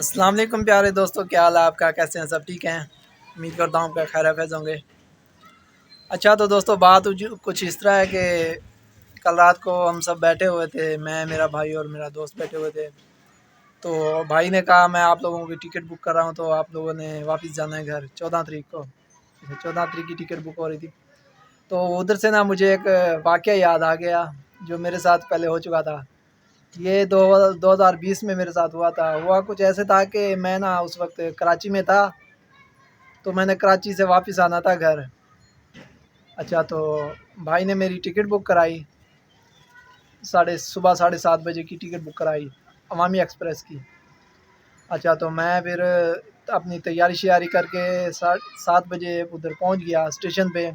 अस्सलाम वालेकुम प्यारे दोस्तों, क्या हाल है आपका? कैसे हैं? सब ठीक हैं? उम्मीद करता हूँ आपका खैर हाफिज़ होंगे। अच्छा तो दोस्तों, बात कुछ इस तरह है कि कल रात को हम सब बैठे हुए थे, मैं, मेरा भाई और मेरा दोस्त बैठे हुए थे। तो भाई ने कहा मैं आप लोगों की टिकट बुक कर रहा हूँ, तो आप लोगों ने वापस जाना है घर 14 तारीख को। 14 तारीख की टिकट बुक हो रही थी। तो उधर से ना मुझे एक वाक़या याद आ गया जो मेरे साथ पहले हो चुका था। ये 2020 में मेरे साथ हुआ था। हुआ कुछ ऐसे था कि मैं ना उस वक़्त कराची में था, तो मैंने कराची से वापस आना था घर। अच्छा तो भाई ने मेरी टिकट बुक कराई, सुबह 7:30 बजे की टिकट बुक कराई, अवामी एक्सप्रेस की। अच्छा तो मैं फिर अपनी तैयारी करके 7 बजे उधर पहुंच गया स्टेशन पे।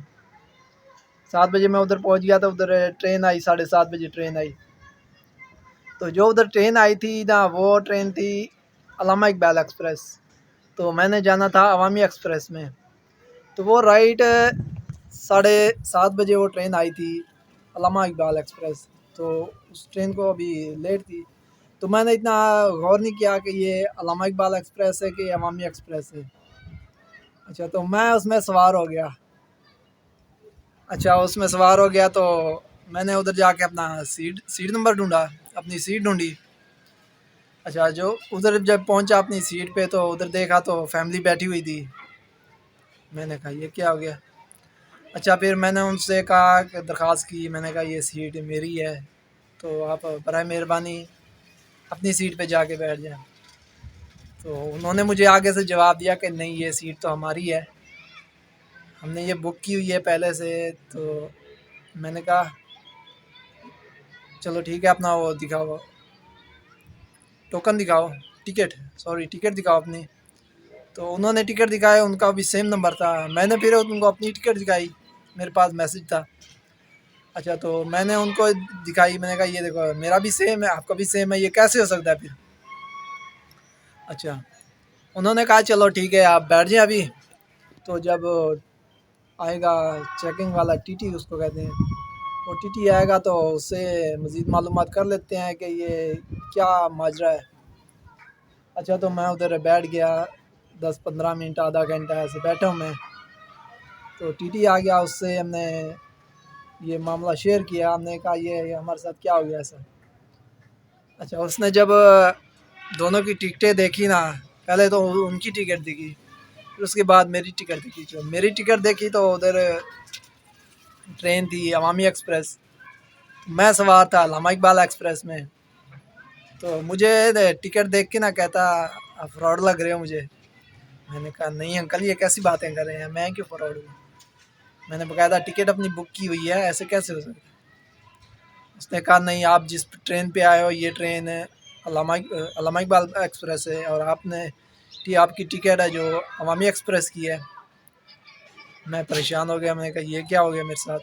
7 बजे मैं उधर पहुंच गया, तो उधर ट्रेन आई, 7:30 बजे ट्रेन आई। तो जो उधर ट्रेन आई थी ना, वो ट्रेन थी अल्लामा इकबाल एक्सप्रेस। तो मैंने जाना था अवामी एक्सप्रेस में। तो वो राइट 7:30 बजे वो ट्रेन आई थी, अल्लामा इकबाल एक्सप्रेस। तो उस ट्रेन को अभी लेट थी, तो मैंने इतना गौर नहीं किया कि ये अल्लामा इकबाल एक्सप्रेस है कि अवामी एक्सप्रेस है। अच्छा तो मैं उसमें सवार हो गया। अच्छा उसमें सवार हो गया, तो मैंने उधर जाके अपना सीट सीट नंबर ढूंढा, अपनी सीट ढूंढी। अच्छा जो उधर जब पहुंचा अपनी सीट पे, तो उधर देखा तो फैमिली बैठी हुई थी। मैंने कहा ये क्या हो गया। अच्छा फिर मैंने उनसे कहा कि दरख्वास्त की, मैंने कहा ये सीट मेरी है, तो आप बराए मेहरबानी अपनी सीट पे जाके बैठ जाएं। तो उन्होंने मुझे आगे से जवाब दिया कि नहीं, ये सीट तो हमारी है, हमने ये बुक की हुई है पहले से। तो मैंने कहा चलो ठीक है, अपना वो दिखाओ, टोकन दिखाओ, टिकट दिखाओ अपनी। तो उन्होंने टिकट दिखाया, उनका भी सेम नंबर था। मैंने फिर उनको अपनी टिकट दिखाई, मेरे पास मैसेज था। अच्छा तो मैंने उनको दिखाई, मैंने कहा ये देखो मेरा भी सेम है, आपका भी सेम है, ये कैसे हो सकता है फिर। अच्छा उन्होंने कहा चलो ठीक है आप बैठ जाएं अभी, तो जब आएगा चेकिंग वाला टीटी उसको कहते हैं, वो टीटी आएगा तो उससे मज़ीद मालूमात कर लेते हैं कि ये क्या माजरा है। अच्छा तो मैं उधर बैठ गया, 10-15 मिनट आधा घंटा ऐसे बैठा हूँ मैं। तो टीटी आ गया, उससे हमने ये मामला शेयर किया, हमने कहा ये हमारे साथ क्या हो गया ऐसा। अच्छा उसने जब दोनों की टिकटें देखी ना, पहले तो उनकी टिकट दिखी, फिर उसके बाद मेरी टिकट दिखी। जो मेरी टिकट देखी तो उधर ट्रेन थी अवामी एक्सप्रेस, मैं सवार था अल्लामा इकबाल एक्सप्रेस में। तो मुझे टिकट देख के ना कहता आप फ्रॉड लग रहे हो मुझे। मैंने कहा नहीं अंकल, ये कैसी बातें कर रहे हैं, मैं क्यों फ्रॉड हूँ, मैंने बकायदा टिकट अपनी बुक की हुई है, ऐसे कैसे हो सकता है। उसने कहा नहीं, आप जिस ट्रेन पे आए हो ये ट्रेन अल्लामा इकबाल एक्सप्रेस है, और आपकी टिकट है जो अवामी एक्सप्रेस की है। मैं परेशान हो गया, मैंने कहा ये क्या हो गया मेरे साथ।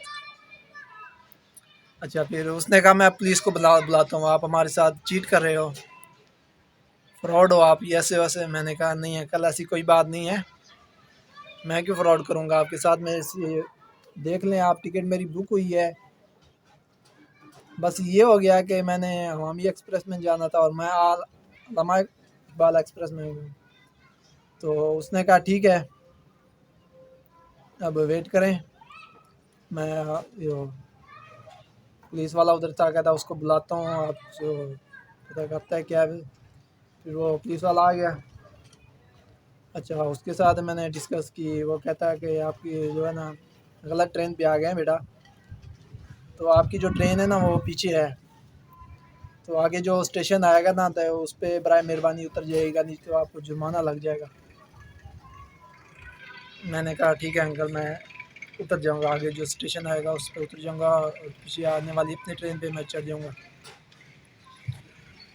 अच्छा फिर उसने कहा मैं पुलिस को बुलाता हूँ, आप हमारे साथ चीट कर रहे हो, फ्रॉड हो आप, ये ऐसे वैसे। मैंने कहा नहीं है कल, ऐसी कोई बात नहीं है, मैं क्यों फ्रॉड करूँगा आपके साथ। मेरे से देख लें, आप टिकट मेरी बुक हुई है। बस ये हो गया कि मैंने अवामी एक्सप्रेस में जाना था और मैं अल्लामा इकबाल एक्सप्रेस में हूँ। तो उसने कहा ठीक है, अब वेट करें। मैं यो पुलिस वाला उधर था, कहता उसको बुलाता हूँ, आप जो पता करता है क्या है। फिर वो पुलिस वाला आ गया। अच्छा उसके साथ मैंने डिस्कस की, वो कहता है कि आपकी जो है ना गलत ट्रेन पे आ गए हैं बेटा, तो आपकी जो ट्रेन है ना वो पीछे है, तो आगे जो स्टेशन आएगा ना तो उस पर बराए मेहरबानी उतर जाइएगा, नहीं तो आपको जुर्माना लग जाएगा। मैंने कहा ठीक है अंकल, मैं उतर जाऊंगा, आगे जो स्टेशन आएगा उस पर उतर जाऊंगा और पीछे आने वाली अपनी ट्रेन पे मैं चढ़ जाऊंगा।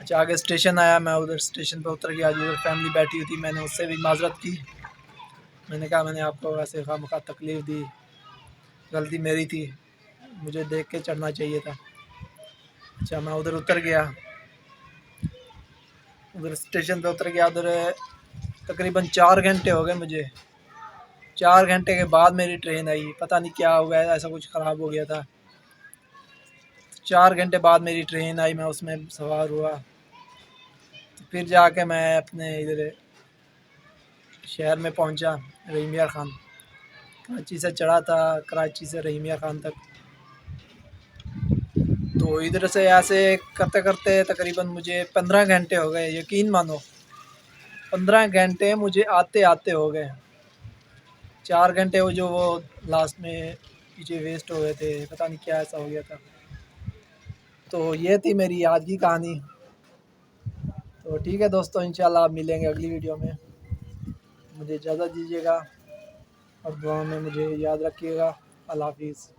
अच्छा आगे स्टेशन आया, मैं उधर स्टेशन पे उतर गया, जो फैमिली बैठी हुई थी मैंने उससे भी माजरत की। मैंने कहा मैंने आपको वैसे खामखा तकलीफ़ दी, गलती मेरी थी, मुझे देख के चढ़ना चाहिए था। अच्छा मैं उधर उतर गया, उधर स्टेशन पे उतर गया। उधर तकरीबन 4 घंटे हो गए मुझे। 4 घंटे के बाद मेरी ट्रेन आई, पता नहीं क्या हुआ है, ऐसा कुछ ख़राब हो गया था। 4 घंटे बाद मेरी ट्रेन आई, मैं उसमें सवार हुआ। फिर जाके मैं अपने इधर शहर में पहुंचा, रहीम यार ख़ान। कराची से चढ़ा था, कराची से रहीम यार ख़ान तक। तो इधर से ऐसे करते करते तकरीबन मुझे 15 घंटे हो गए, यकीन मानो 15 घंटे मुझे आते आते हो गए। 4 घंटे वो लास्ट में पीछे वेस्ट हो गए थे, पता नहीं क्या ऐसा हो गया था। तो ये थी मेरी आज की कहानी। तो ठीक है दोस्तों, इंशाल्लाह आप मिलेंगे अगली वीडियो में। मुझे इजाज़त दीजिएगा और दुआ में मुझे याद रखिएगा। अल्लाह हाफिज़।